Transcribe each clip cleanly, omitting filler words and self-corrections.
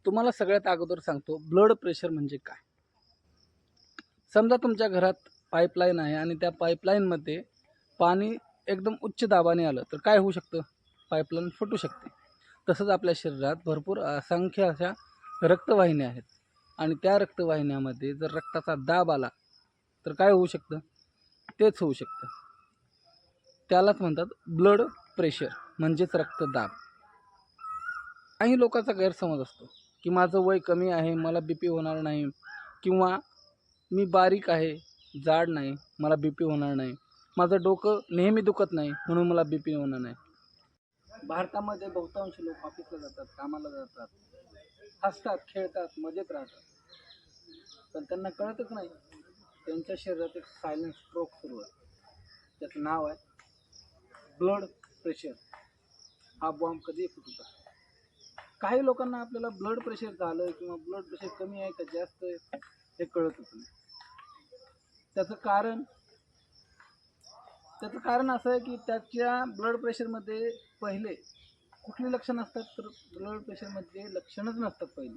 तुम्हाला सगळ्यात अगोदर सांगतो ब्लड प्रेशर म्हणजे काय. समजा तुमच्या घरात पाईपलाईन आहे आणि त्या पाईपलाईनमध्ये पाणी एकदम उच्च दाबाने आलं तर काय होऊ शकतं, पाईपलाईन फुटू शकते. तसंच आपल्या शरीरात भरपूर असंख्य अशा रक्तवाहिन्या आहेत आणि त्या रक्तवाहिन्यामध्ये जर रक्ताचा दाब आला तर काय होऊ शकतं, तेच होऊ शकतं. त्यालाच म्हणतात ब्लड प्रेशर म्हणजेच रक्तदाब. काही लोकांचा गैरसमज असतो की माझं वय कमी आहे, मला बी पी होणार नाही, किंवा मी बारीक आहे, जाड नाही, मला बी पी होणार नाही, माझं डोकं नेहमी दुखत नाही म्हणून मला बी पी होणार नाही. भारतामध्ये बहुतांश लोक ऑफिसला जातात, कामाला जातात, हसतात, खेळतात, मजेत राहतात, पण त्यांना कळतच नाही त्यांच्या शरीरात एक सायलेंट स्ट्रोक सुरू आहे. त्याचं नाव आहे ब्लड प्रेशर. हा बॉम्ब कधी फुटू शकतो. काही लोकांना आपल्याला ब्लड प्रेशर झालं किंवा ब्लड प्रेशर कमी आहे का जास्त आहे हे कळतच नाही. त्याचं कारण असं आहे की त्याच्या ब्लड प्रेशरमध्ये पहिले कुठली लक्षणं असतात, तर ब्लड प्रेशरमध्ये लक्षणच नसतात पहिले.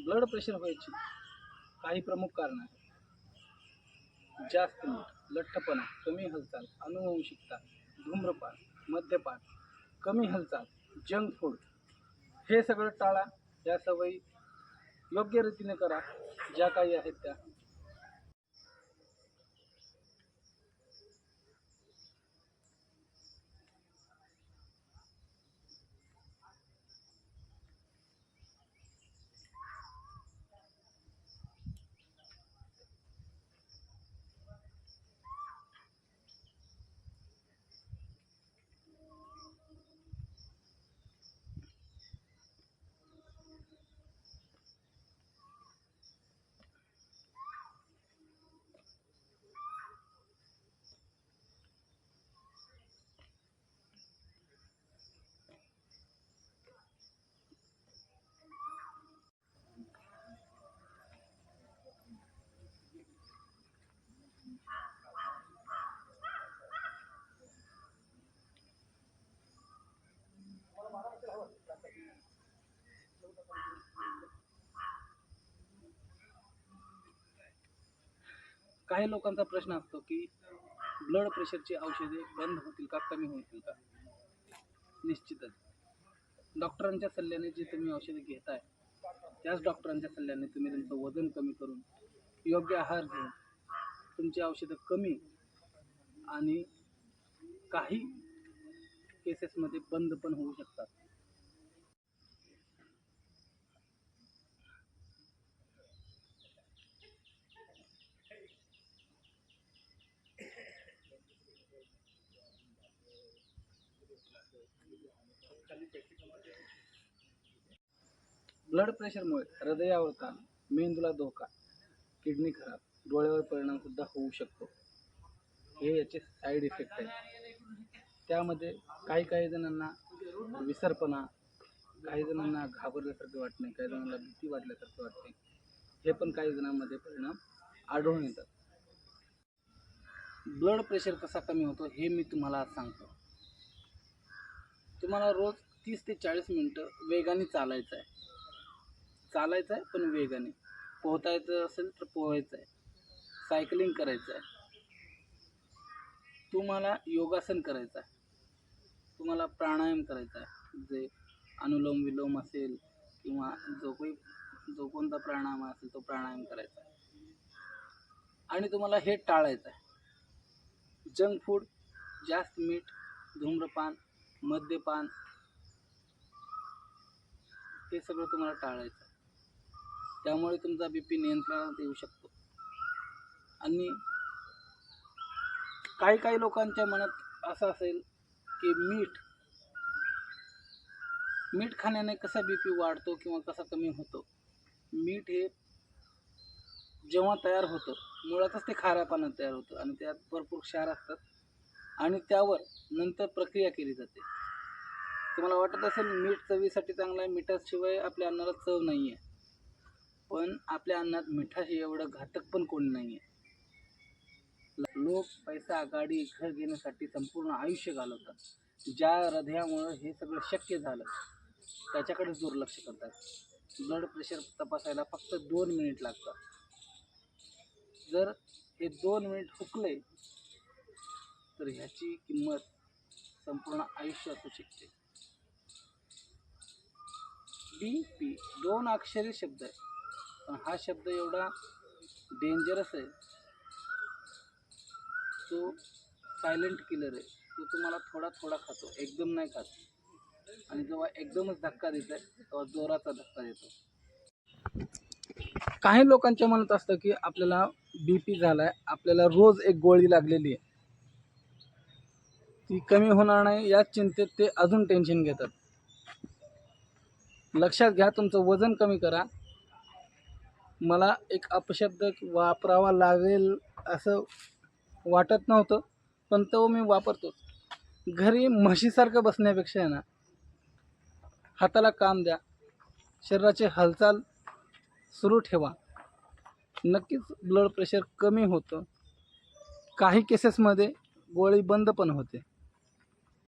ब्लड प्रेशर व्हायची काही प्रमुख कारण आहेत. जास्त मीठ, लठ्ठपणा, कमी हालचाल, अनुवंशिकता, धूम्रपान, मद्यपान, कमी हालचाल, जंक फूड हे सगळं टाळा. या सवयी योग्य रीतीने करा ज्या काही आहेत त्या. काही लोकांचा प्रश्न असतो की ब्लड प्रेशरची औषधे बंद होतील का, कमी होतील का. निश्चितच डॉक्टरांच्या सल्ल्याने जे तुम्ही औषधे घेताय त्याच डॉक्टरांच्या सल्ल्याने तुम्ही तुमचं वजन कमी करून योग्य आहार घेऊन तुमची औषधं कमी आणि काही केसेसमध्ये बंद पण होऊ शकतात. ब्लड प्रेशरमुळे हृदयावर ताण, मेंदूला धोका, किडनी खराब, डोळ्यावर परिणाम सुद्धा होऊ शकतो. हे याचे साईड इफेक्ट आहेत. त्यामध्ये काही जणांना विसरपणा, काही जणांना घाबरल्यासारखे वाटणे, काही जणांना भीती वाटल्यासारखे वाटणे, हे पण काही जणांमध्ये परिणाम आढळून येतात. ब्लड प्रेशर कसा कमी होतो हे मी तुम्हाला आज सांगतो. तुम्हाला रोज 30 ते 40 मिनटं वेगाने चालायचं आहे. पण वेगाने. पोहतायचं असेल तर पोहायचं आहे, सायकलिंग करायचं आहे, तुम्हाला योगासन करायचं आहे, तुम्हाला प्राणायाम करायचा आहे, जे अनुलोम विलोम असेल किंवा जो कोणता प्राणायाम असेल तो प्राणायाम करायचा आहे. आणि तुम्हाला हे टाळायचं आहे, जंक फूड, जास्त मीठ, धूम्रपान, मद्यपान हे सगळं तुम्हाला टाळायचं आहे. त्यामुळे तुमचा बीपी नियंत्रणात येऊ शकतो. आणि काही लोकांच्या मनात असं असेल की मीठ मीठ खाण्याने कसा BP वाढतो किंवा कसा कमी होतो? मीठ हे जेव्हा तयार होतं मुळातच ते खाऱ्या पाण्यात तयार होतं आणि त्यात भरपूर क्षार असतात आणि त्यावर नंतर प्रक्रिया केली जाते. तुम्हाला वाटत असेल मीठ चवीसाठी चांगलं आहे, मिठाशिवाय आपल्या अन्नाला चव नाही आहे. पण आपल्या अन्नात मिठाशी एवढं घातक पण कोणी नाही आहे. लोक पैसा, गाडी, घर घेण्यासाठी संपूर्ण आयुष्य घालवतात. ज्या हृदयामुळे हे सगळं शक्य झालं त्याच्याकडे दुर्लक्ष करतात. ब्लड प्रेशर तपासायला फक्त 2 मिनिट लागतात. जर हे 2 मिनिट हुकले तर ह्याची किंमत संपूर्ण आयुष्य असू शकते. BP 2 अक्षरी शब्द आहे, पण हा शब्द एवढा डेंजरस आहे, तो सायलेंट किलर आहे. तो तुम्हाला थोडा थोडा खातो, एकदम नाही खात. आणि जेव्हा एकदमच धक्का देत आहे तेव्हा जोराचा धक्का देतो. काही लोकांच्या मनात असतं की आपल्याला BP झालाय, आपल्याला रोज एक गोळी लागलेली आहे, ती कमी होणार नाही याच चिंतेत ते अजून टेन्शन घेतात. लक्षात घ्या, तुमचं वजन कमी करा. मला एक अपशब्द वापरावा लागेल असं वाटत नव्हतं, पण तो मी वापरतो. घरी म्हशीसारखं बसण्यापेक्षा आहे ना, हाताला काम द्या, शरीराची हालचाल सुरू ठेवा. नक्कीच ब्लड प्रेशर कमी होतं. काही केसेसमध्ये गोळी बंद पण होते.